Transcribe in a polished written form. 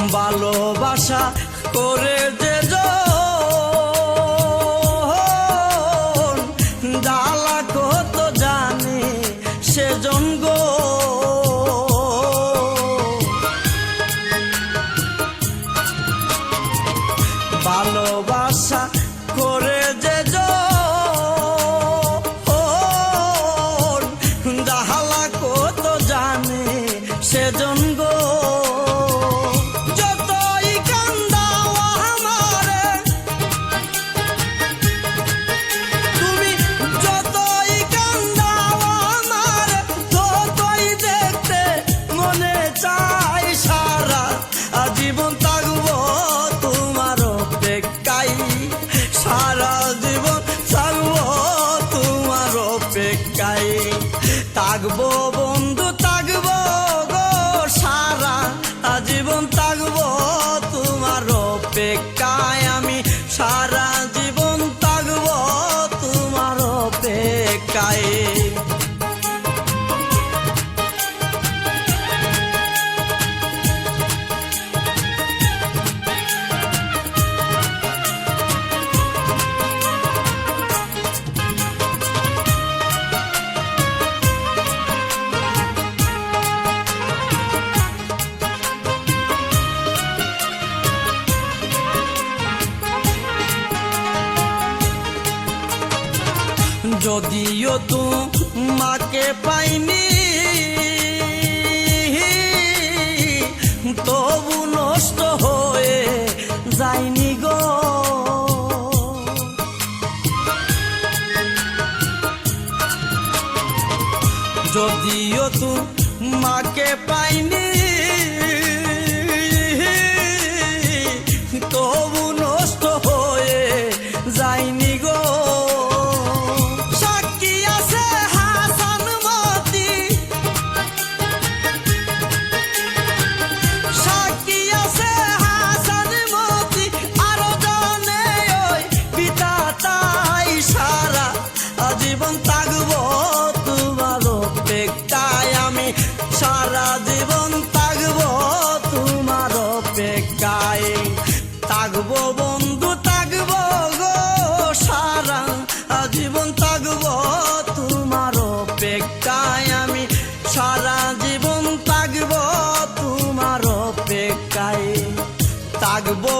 ভালোবাসা করে যে জ্বালা কত জানে সেজন গো। ভালোবাসা করে যে জ্বালা কত জানে সেজন গো। জীবন থাকবো তোমার অপেক্ষায়, সারা জীবন থাকবো তোমার অপেক্ষায়। থাকবো বন্ধু থাকবো গো সারা জীবন থাকবো তোমার অপেক্ষায়। আমি সারা জীবন থাকবো তোমার অপেক্ষায়। যদিও তোমাকে পাইনি তবু নষ্ট হয়ে যায়নি গো। যদিও তোমাকে পাইনি তবু নষ্ট হয়ে যায়নি গো। জীবন থাকবো তোমার অপেক্ষায়, আমি সারা জীবন থাকবো তোমার অপেক্ষায়। থাকবো বন্ধু থাকবো গো সারা জীবন থাকবো তোমার অপেক্ষায়। আমি সারা জীবন থাকবো তোমার অপেক্ষায়। থাকবো